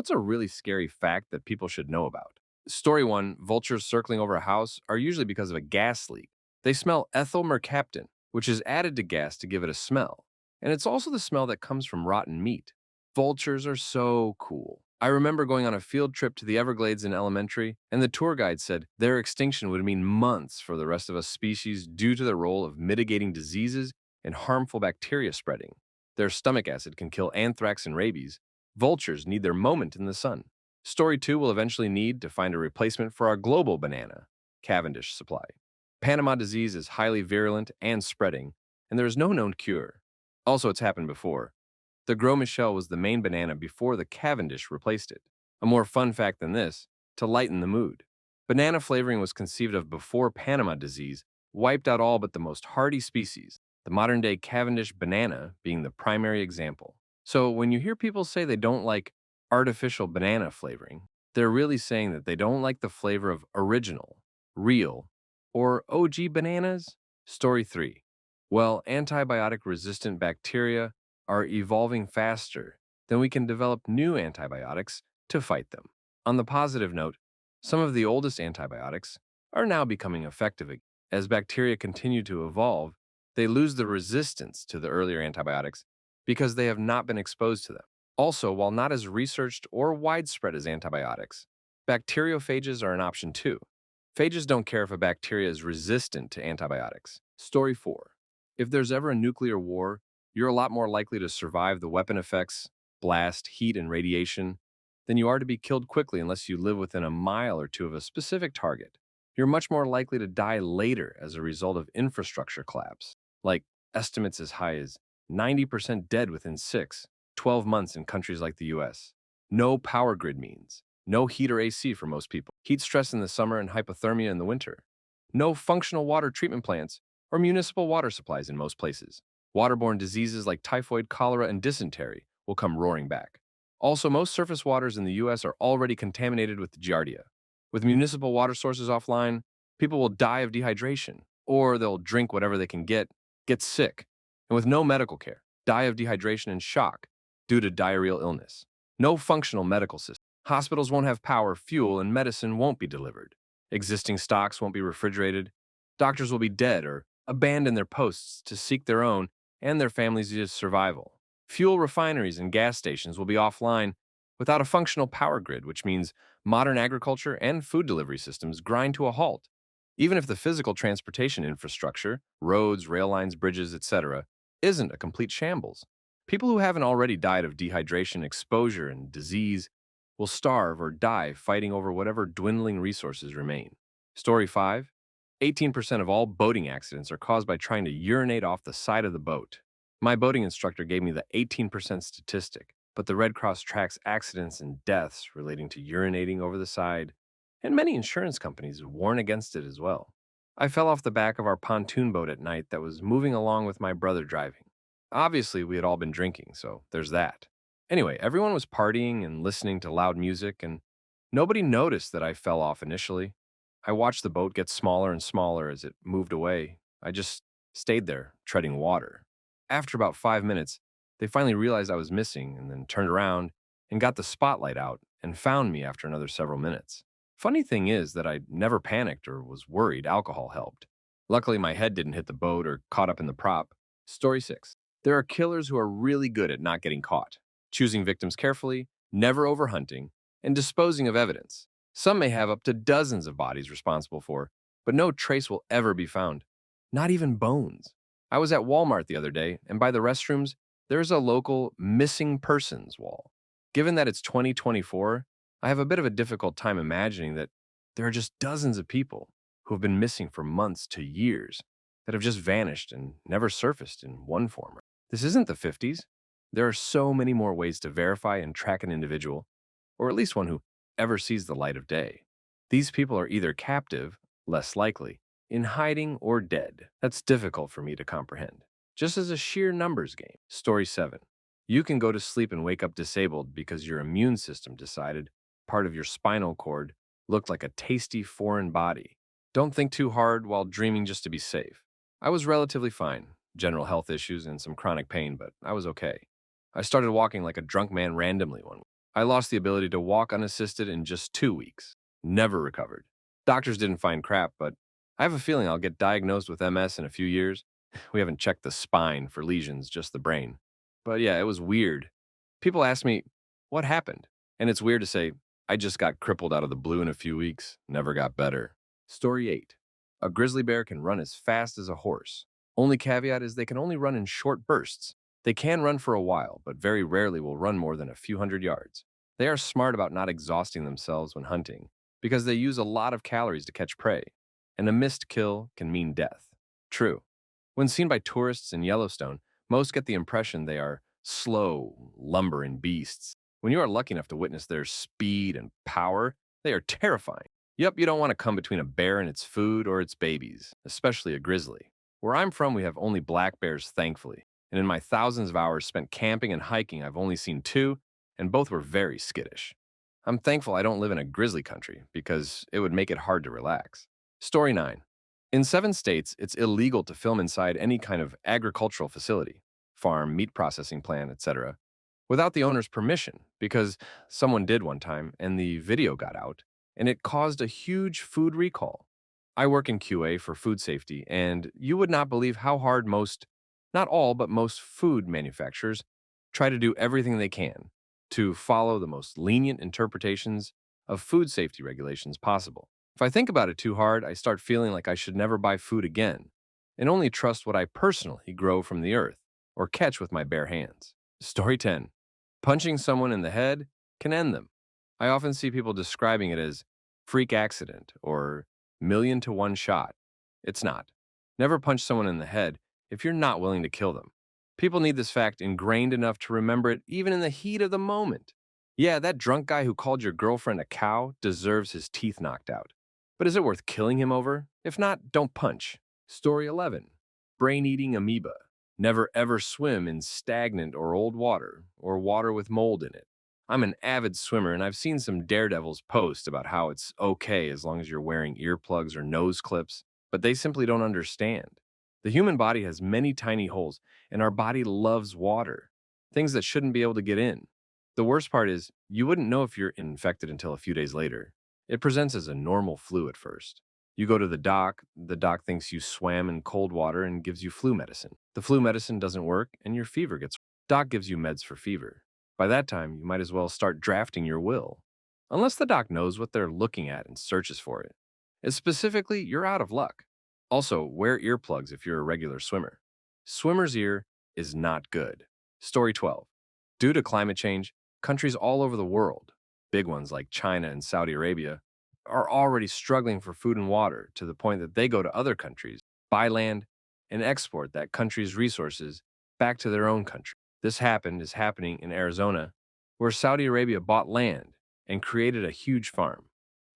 What's a really scary fact that people should know about? Story 1: vultures circling over a house are usually because of a gas leak. They smell ethyl mercaptan, which is added to gas to give it a smell. And it's also the smell that comes from rotten meat. Vultures are so cool. I remember going on a field trip to the Everglades in elementary, and the tour guide said their extinction would mean months for the rest of us species due to their role of mitigating diseases and harmful bacteria spreading. Their stomach acid can kill anthrax and rabies. Vultures need their moment in the sun. Story 2 will eventually need to find a replacement for our global banana, Cavendish supply. Panama disease is highly virulent and spreading, and there is no known cure. Also, it's happened before. The Gros Michel was the main banana before the Cavendish replaced it. A more fun fact than this, to lighten the mood. Banana flavoring was conceived of before Panama disease wiped out all but the most hardy species, the modern-day Cavendish banana being the primary example. So when you hear people say they don't like artificial banana flavoring, they're really saying that they don't like the flavor of original, real, or OG bananas. Story 3. Well, antibiotic-resistant bacteria are evolving faster than we can develop new antibiotics to fight them. On the positive note, some of the oldest antibiotics are now becoming effective again. As bacteria continue to evolve, they lose the resistance to the earlier antibiotics because they have not been exposed to them. Also, while not as researched or widespread as antibiotics, bacteriophages are an option too. Phages don't care if a bacteria is resistant to antibiotics. Story 4. If there's ever a nuclear war, you're a lot more likely to survive the weapon effects, blast, heat, and radiation than you are to be killed quickly unless you live within a mile or two of a specific target. You're much more likely to die later as a result of infrastructure collapse, like estimates as high as 90% dead within 12 months in countries like the US. No power grid means no heat or AC for most people, heat stress in the summer and hypothermia in the winter. No functional water treatment plants or municipal water supplies in most places. Waterborne diseases like typhoid, cholera, and dysentery will come roaring back. Also, most surface waters in the US are already contaminated with Giardia. With municipal water sources offline, people will die of dehydration, or they'll drink whatever they can get sick, and with no medical care, die of dehydration and shock due to diarrheal illness. No functional medical system. Hospitals won't have power, fuel, and medicine won't be delivered. Existing stocks won't be refrigerated. Doctors will be dead or abandon their posts to seek their own and their families' survival. Fuel refineries and gas stations will be offline without a functional power grid, which means modern agriculture and food delivery systems grind to a halt. Even if the physical transportation infrastructure, roads, rail lines, bridges, etc., isn't a complete shambles, people who haven't already died of dehydration, exposure, and disease will starve or die fighting over whatever dwindling resources remain. Story 5. 18% of all boating accidents are caused by trying to urinate off the side of the boat. My boating instructor gave me the 18% statistic, but the Red Cross tracks accidents and deaths relating to urinating over the side, and many insurance companies warn against it as well. I fell off the back of our pontoon boat at night that was moving along with my brother driving. Obviously, we had all been drinking, so there's that. Anyway, everyone was partying and listening to loud music, and nobody noticed that I fell off initially. I watched the boat get smaller and smaller as it moved away. I just stayed there, treading water. After about 5 minutes, they finally realized I was missing and then turned around and got the spotlight out and found me after another several minutes. Funny thing is that I never panicked or was worried. Alcohol helped. Luckily, my head didn't hit the boat or caught up in the prop. Story 6. There are killers who are really good at not getting caught, choosing victims carefully, never overhunting, and disposing of evidence. Some may have up to dozens of bodies responsible for, but no trace will ever be found. Not even bones. I was at Walmart the other day, and by the restrooms, there's a local missing persons wall. Given that it's 2024, I have a bit of a difficult time imagining that there are just dozens of people who have been missing for months to years that have just vanished and never surfaced in one form. This isn't the 50s. There are so many more ways to verify and track an individual, or at least one who ever sees the light of day. These people are either captive, less likely, in hiding, or dead. That's difficult for me to comprehend. Just as a sheer numbers game. Story 7. You can go to sleep and wake up disabled because your immune system decided part of your spinal cord looked like a tasty foreign body. Don't think too hard while dreaming just to be safe. I was relatively fine. General health issues and some chronic pain, but I was okay. I started walking like a drunk man randomly one week. I lost the ability to walk unassisted in just 2 weeks. Never recovered. Doctors didn't find crap, but I have a feeling I'll get diagnosed with MS in a few years. We haven't checked the spine for lesions, just the brain. But yeah, it was weird. People ask me, what happened? And it's weird to say, I just got crippled out of the blue in a few weeks, never got better. Story 8. A grizzly bear can run as fast as a horse. Only caveat is they can only run in short bursts. They can run for a while, but very rarely will run more than a few hundred yards. They are smart about not exhausting themselves when hunting, because they use a lot of calories to catch prey, and a missed kill can mean death. True. When seen by tourists in Yellowstone, most get the impression they are slow, lumbering beasts. When you are lucky enough to witness their speed and power, they are terrifying. Yep, you don't want to come between a bear and its food or its babies, especially a grizzly. Where I'm from, we have only black bears, thankfully, and in my thousands of hours spent camping and hiking, I've only seen two, and both were very skittish. I'm thankful I don't live in a grizzly country because it would make it hard to relax. Story 9. In 7 states, it's illegal to film inside any kind of agricultural facility, farm, meat processing plant, etc., without the owner's permission because someone did one time and the video got out and it caused a huge food recall. I work in QA for food safety, and you would not believe how hard most, not all, but most food manufacturers try to do everything they can to follow the most lenient interpretations of food safety regulations possible. If I think about it too hard, I start feeling like I should never buy food again and only trust what I personally grow from the earth or catch with my bare hands. Story 10. Punching someone in the head can end them. I often see people describing it as freak accident or million to one shot. It's not. Never punch someone in the head if you're not willing to kill them. People need this fact ingrained enough to remember it even in the heat of the moment. Yeah, that drunk guy who called your girlfriend a cow deserves his teeth knocked out. But is it worth killing him over? If not, don't punch. Story 11. Brain-eating amoeba. Never ever swim in stagnant or old water or water with mold in it. I'm an avid swimmer and I've seen some daredevils post about how it's okay as long as you're wearing earplugs or nose clips, but they simply don't understand. The human body has many tiny holes, and our body loves water, things that shouldn't be able to get in. The worst part is, you wouldn't know if you're infected until a few days later. It presents as a normal flu at first. You go to the doc thinks you swam in cold water and gives you flu medicine. The flu medicine doesn't work, and your fever gets worse. Doc gives you meds for fever. By that time, you might as well start drafting your will. Unless the doc knows what they're looking at and searches for it. It's specifically, you're out of luck. Also, wear earplugs if you're a regular swimmer. Swimmer's ear is not good. Story 12. Due to climate change, countries all over the world, big ones like China and Saudi Arabia, are already struggling for food and water to the point that they go to other countries, buy land, and export that country's resources back to their own country. This is happening in Arizona, where Saudi Arabia bought land and created a huge farm.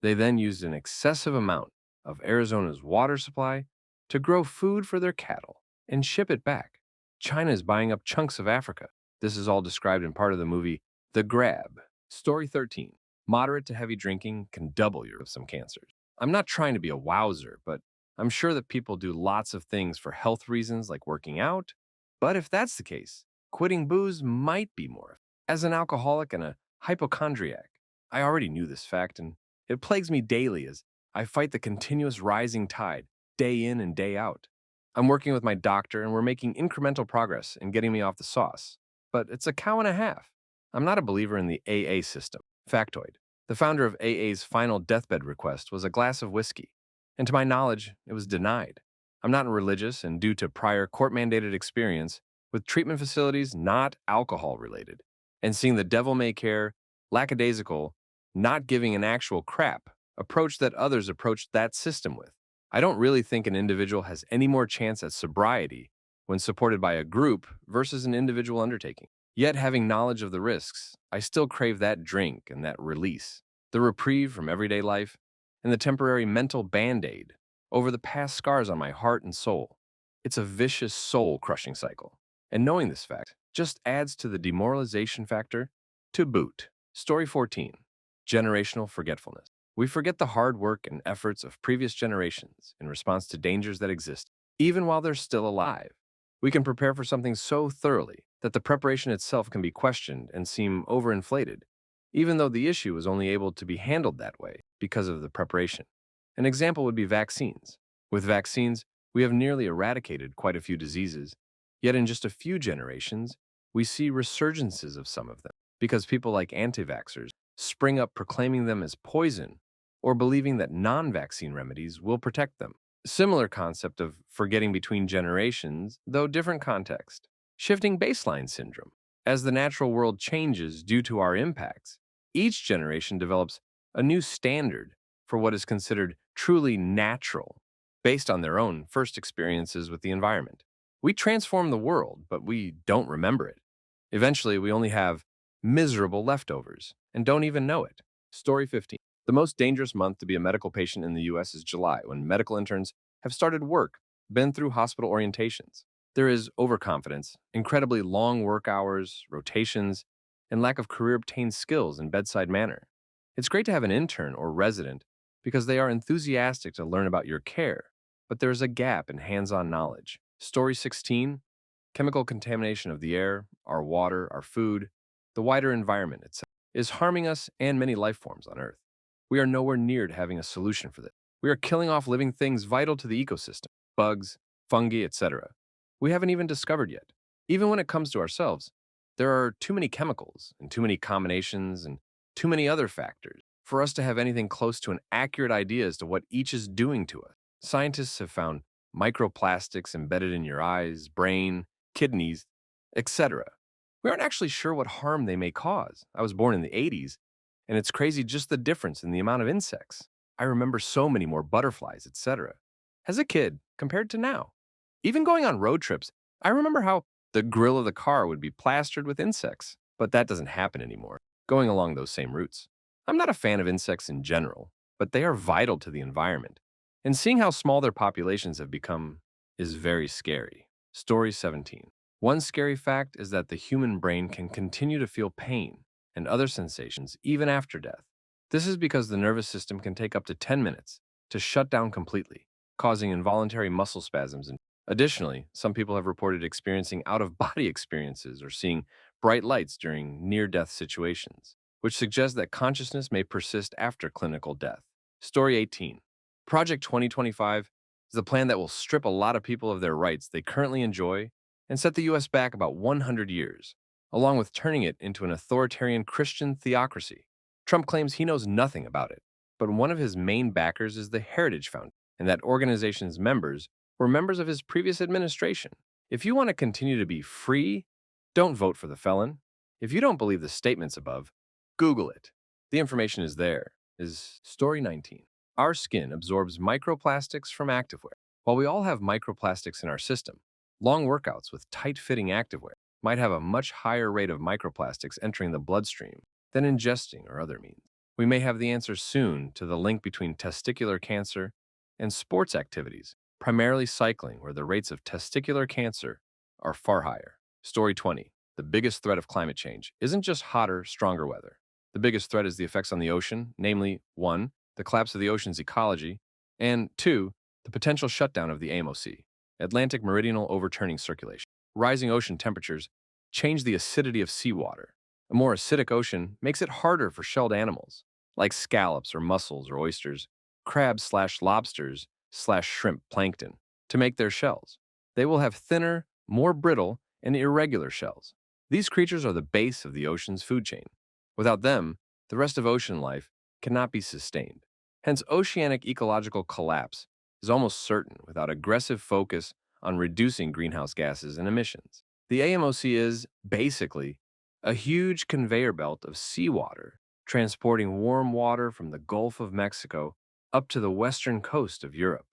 They then used an excessive amount of Arizona's water supply to grow food for their cattle and ship it back. China is buying up chunks of Africa. This is all described in part of the movie The Grab. Story 13. Moderate to heavy drinking can double your risk of some cancers. I'm not trying to be a wowzer, but I'm sure that people do lots of things for health reasons like working out. But if that's the case, quitting booze might be more effective. As an alcoholic and a hypochondriac, I already knew this fact, and it plagues me daily as I fight the continuous rising tide, day in and day out. I'm working with my doctor, and we're making incremental progress in getting me off the sauce. But it's a cow and a half. I'm not a believer in the AA system. Factoid. The founder of AA's final deathbed request was a glass of whiskey, and to my knowledge, it was denied. I'm not religious, and due to prior court-mandated experience with treatment facilities not alcohol-related, and seeing the devil-may-care, lackadaisical, not giving an actual crap approach that others approached that system with, I don't really think an individual has any more chance at sobriety when supported by a group versus an individual undertaking. Yet, having knowledge of the risks, I still crave that drink and that release, the reprieve from everyday life, and the temporary mental band-aid over the past scars on my heart and soul. It's a vicious soul-crushing cycle, and knowing this fact just adds to the demoralization factor to boot. Story 14. Generational forgetfulness. We forget the hard work and efforts of previous generations in response to dangers that exist, even while they're still alive. We can prepare for something so thoroughly that the preparation itself can be questioned and seem overinflated, even though the issue was only able to be handled that way because of the preparation. An example would be vaccines. With vaccines, we have nearly eradicated quite a few diseases, yet in just a few generations, we see resurgences of some of them because people like anti-vaxxers spring up proclaiming them as poison or believing that non-vaccine remedies will protect them. Similar concept of forgetting between generations, though different context. Shifting baseline syndrome. As the natural world changes due to our impacts, each generation develops a new standard for what is considered truly natural based on their own first experiences with the environment. We transform the world, but we don't remember it. Eventually, we only have miserable leftovers and don't even know it. Story 15. The most dangerous month to be a medical patient in the US is July, when medical interns have started work, been through hospital orientations. There is overconfidence, incredibly long work hours, rotations, and lack of career obtained skills in bedside manner. It's great to have an intern or resident because they are enthusiastic to learn about your care, but there is a gap in hands on knowledge. Story 16. Chemical contamination of the air, our water, our food, the wider environment itself is harming us and many life forms on Earth. We are nowhere near to having a solution for this. We are killing off living things vital to the ecosystem, bugs, fungi, etc. We haven't even discovered yet. Even when it comes to ourselves, there are too many chemicals and too many combinations and too many other factors for us to have anything close to an accurate idea as to what each is doing to us. Scientists have found microplastics embedded in your eyes, brain, kidneys, etc. We aren't actually sure what harm they may cause. I was born in the 80s, and it's crazy just the difference in the amount of insects. I remember so many more butterflies, etc. As a kid, compared to now. Even going on road trips, I remember how the grill of the car would be plastered with insects, but that doesn't happen anymore, going along those same routes. I'm not a fan of insects in general, but they are vital to the environment, and seeing how small their populations have become is very scary. Story 17. One scary fact is that the human brain can continue to feel pain and other sensations even after death. This is because the nervous system can take up to 10 minutes to shut down completely, causing involuntary muscle spasms. And additionally, some people have reported experiencing out-of-body experiences or seeing bright lights during near-death situations, which suggests that consciousness may persist after clinical death. Story 18. Project 2025 is a plan that will strip a lot of people of their rights they currently enjoy and set the U.S. back about 100 years, along with turning it into an authoritarian Christian theocracy. Trump claims he knows nothing about it, but one of his main backers is the Heritage Foundation, and that organization's members were members of his previous administration. If you want to continue to be free, don't vote for the felon. If you don't believe the statements above, Google it. The information is there. Is Story 19. Our skin absorbs microplastics from activewear. While we all have microplastics in our system, long workouts with tight-fitting activewear might have a much higher rate of microplastics entering the bloodstream than ingesting or other means. We may have the answer soon to the link between testicular cancer and sports activities, primarily cycling, where the rates of testicular cancer are far higher. Story 20. The biggest threat of climate change isn't just hotter, stronger weather. The biggest threat is the effects on the ocean, namely 1. The collapse of the ocean's ecology, and 2. The potential shutdown of the AMOC, Atlantic Meridional Overturning Circulation. Rising ocean temperatures change the acidity of seawater. A more acidic ocean makes it harder for shelled animals, like scallops or mussels or oysters, crabs/lobsters/shrimp plankton, to make their shells. They will have thinner, more brittle, and irregular shells. These creatures are the base of the ocean's food chain. Without them, the rest of ocean life cannot be sustained. Hence, oceanic ecological collapse is almost certain without aggressive focus on reducing greenhouse gases and emissions. The AMOC is, basically, a huge conveyor belt of seawater transporting warm water from the Gulf of Mexico up to the western coast of Europe.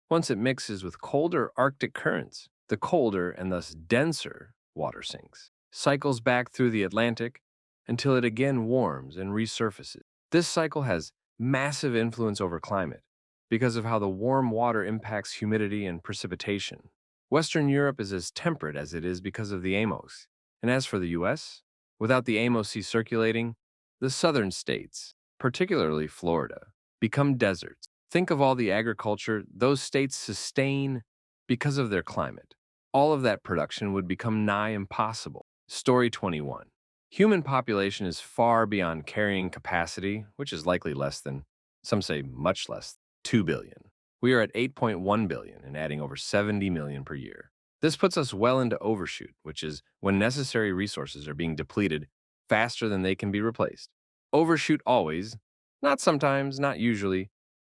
Once it mixes with colder Arctic currents, the colder and thus denser water sinks, cycles back through the Atlantic until it again warms and resurfaces. This cycle has massive influence over climate because of how the warm water impacts humidity and precipitation. Western Europe is as temperate as it is because of the AMOC. And as for the US, without the AMOC circulating, the southern states, particularly Florida, become deserts. Think of all the agriculture those states sustain because of their climate. All of that production would become nigh impossible. Story 21. Human population is far beyond carrying capacity, which is likely less than, some say much less, 2 billion. We are at 8.1 billion and adding over 70 million per year. This puts us well into overshoot, which is when necessary resources are being depleted faster than they can be replaced. Overshoot always, not sometimes, not usually,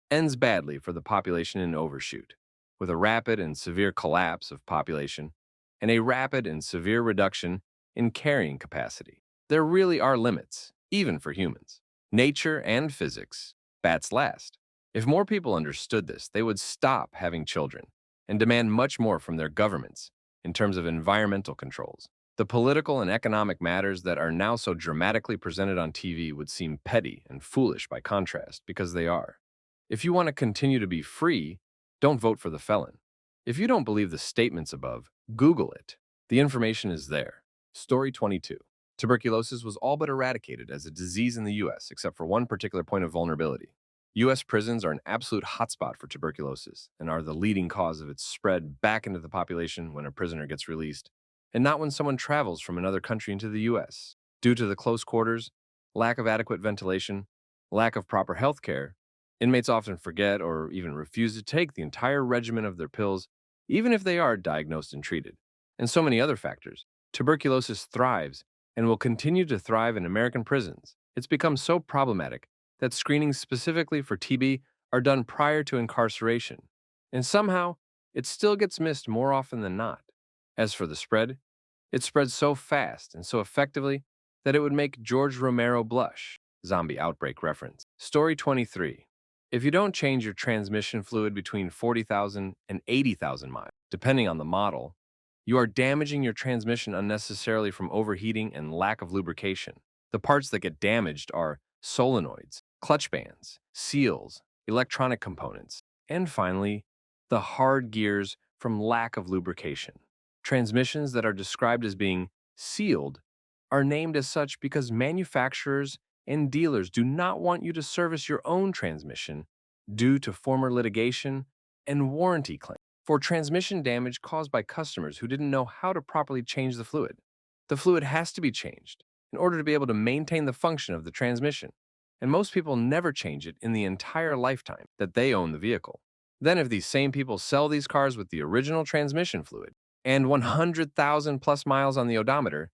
ends badly for the population in overshoot, with a rapid and severe collapse of population and a rapid and severe reduction in carrying capacity. There really are limits, even for humans. Nature and physics, bats last. If more people understood this, they would stop having children and demand much more from their governments in terms of environmental controls. The political and economic matters that are now so dramatically presented on TV would seem petty and foolish by contrast, because they are. If you want to continue to be free, don't vote for the felon. If you don't believe the statements above, Google it. The information is there. Story 22. Tuberculosis was all but eradicated as a disease in the US, except for one particular point of vulnerability. US prisons are an absolute hotspot for tuberculosis and are the leading cause of its spread back into the population when a prisoner gets released, and not when someone travels from another country into the US. Due to the close quarters, lack of adequate ventilation, lack of proper health care, inmates often forget or even refuse to take the entire regimen of their pills, even if they are diagnosed and treated. And so many other factors. Tuberculosis thrives and will continue to thrive in American prisons. It's become so problematic that screenings specifically for TB are done prior to incarceration. And somehow, it still gets missed more often than not. As for the spread, it spreads so fast and so effectively that it would make George Romero blush. Zombie outbreak reference. Story 23. If you don't change your transmission fluid between 40,000 and 80,000 miles, depending on the model, you are damaging your transmission unnecessarily from overheating and lack of lubrication. The parts that get damaged are solenoids, clutch bands, seals, electronic components, and finally, the hard gears from lack of lubrication. Transmissions that are described as being sealed are named as such because manufacturers and dealers do not want you to service your own transmission due to former litigation and warranty claims for transmission damage caused by customers who didn't know how to properly change the fluid. The fluid has to be changed in order to be able to maintain the function of the transmission, and most people never change it in the entire lifetime that they own the vehicle. Then if these same people sell these cars with the original transmission fluid and 100,000 plus miles on the odometer,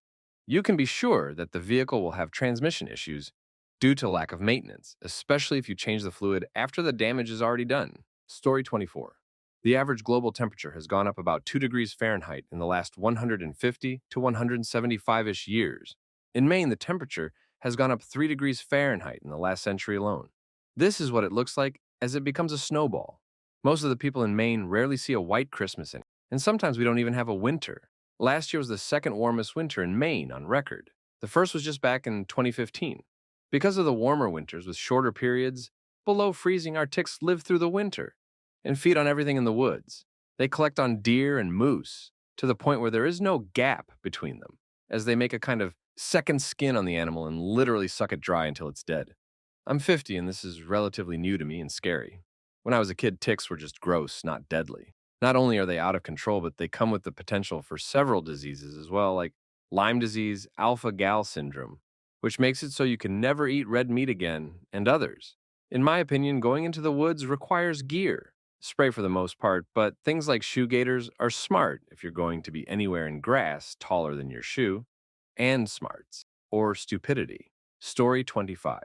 you can be sure that the vehicle will have transmission issues due to lack of maintenance, especially if you change the fluid after the damage is already done. Story 24. The average global temperature has gone up about 2 degrees Fahrenheit in the last 150 to 175-ish years. In Maine, the temperature has gone up 3 degrees Fahrenheit in the last century alone. This is what it looks like as it becomes a snowball. Most of the people in Maine rarely see a white Christmas in it, and sometimes we don't even have a winter. Last year was the second warmest winter in Maine on record. The first was just back in 2015. Because of the warmer winters with shorter periods, below freezing, our ticks live through the winter and feed on everything in the woods. They collect on deer and moose to the point where there is no gap between them, as they make a kind of second skin on the animal and literally suck it dry until it's dead. I'm 50 and this is relatively new to me and scary. When I was a kid, ticks were just gross, not deadly. Not only are they out of control, but they come with the potential for several diseases as well, like Lyme disease, alpha-gal syndrome, which makes it so you can never eat red meat again, and others. In my opinion, going into the woods requires gear. Spray for the most part, but things like shoe gaiters are smart if you're going to be anywhere in grass taller than your shoe, and smarts, or stupidity. Story 25.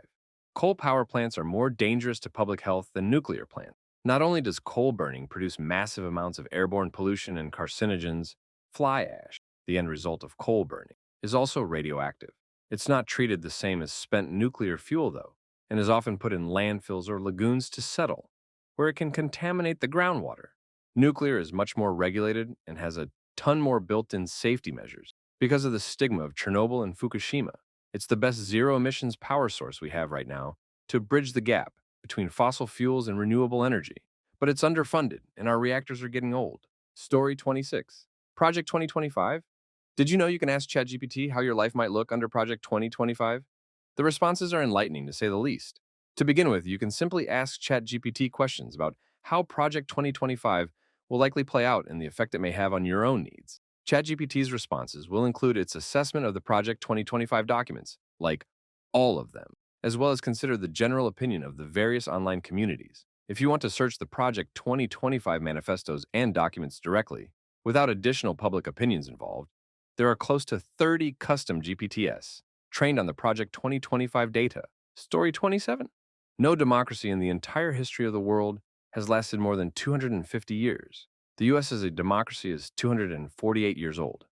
Coal power plants are more dangerous to public health than nuclear plants. Not only does coal burning produce massive amounts of airborne pollution and carcinogens, fly ash, the end result of coal burning, is also radioactive. It's not treated the same as spent nuclear fuel, though, and is often put in landfills or lagoons to settle, where it can contaminate the groundwater. Nuclear is much more regulated and has a ton more built-in safety measures because of the stigma of Chernobyl and Fukushima. It's the best zero-emissions power source we have right now to bridge the gap between fossil fuels and renewable energy. But it's underfunded, and our reactors are getting old. Story 26. Project 2025? Did you know you can ask ChatGPT how your life might look under Project 2025? The responses are enlightening, to say the least. To begin with, you can simply ask ChatGPT questions about how Project 2025 will likely play out and the effect it may have on your own needs. ChatGPT's responses will include its assessment of the Project 2025 documents, like all of them, as well as consider the general opinion of the various online communities. If you want to search the Project 2025 manifestos and documents directly, without additional public opinions involved, there are close to 30 custom GPTs trained on the Project 2025 data. Story 27. No democracy in the entire history of the world has lasted more than 250 years. The US as a democracy is 248 years old.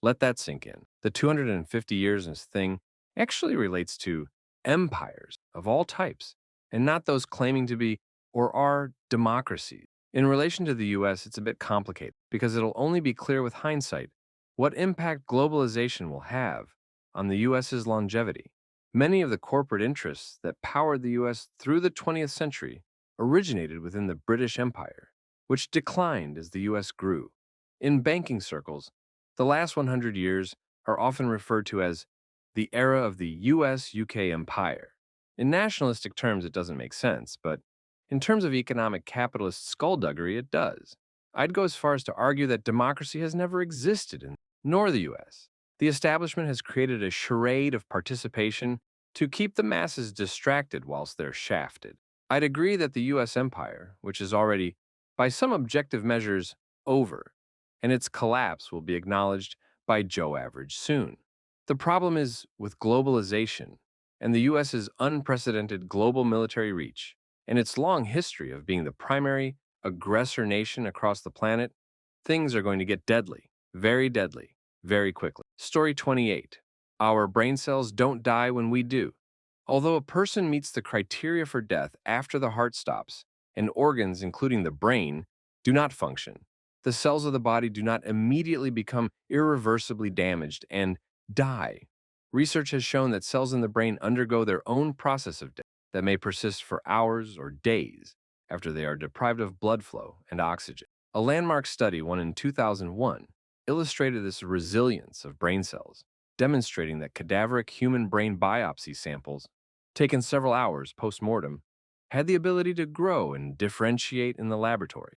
Let that sink in. The 250 years thing actually relates to empires of all types, and not those claiming to be or are democracies. In relation to the US, it's a bit complicated because it'll only be clear with hindsight what impact globalization will have on the US's longevity. Many of the corporate interests that powered the US through the 20th century originated within the British Empire, which declined as the US grew. In banking circles, the last 100 years are often referred to as the era of the US UK Empire. In nationalistic terms, it doesn't make sense, but in terms of economic capitalist skullduggery, it does. I'd go as far as to argue that democracy has never existed nor the US. The establishment has created a charade of participation to keep the masses distracted whilst they're shafted. I'd agree that the US empire, which is already, by some objective measures, over, and its collapse will be acknowledged by Joe Average soon. The problem is with globalization and the US's unprecedented global military reach and its long history of being the primary aggressor nation across the planet, things are going to get deadly, very quickly. Story 28. Our brain cells don't die when we do. Although a person meets the criteria for death after the heart stops, and organs, including the brain, do not function, the cells of the body do not immediately become irreversibly damaged and die. Research has shown that cells in the brain undergo their own process of death that may persist for hours or days after they are deprived of blood flow and oxygen. A landmark study, one in 2001, illustrated this resilience of brain cells, demonstrating that cadaveric human brain biopsy samples, taken several hours post-mortem, had the ability to grow and differentiate in the laboratory.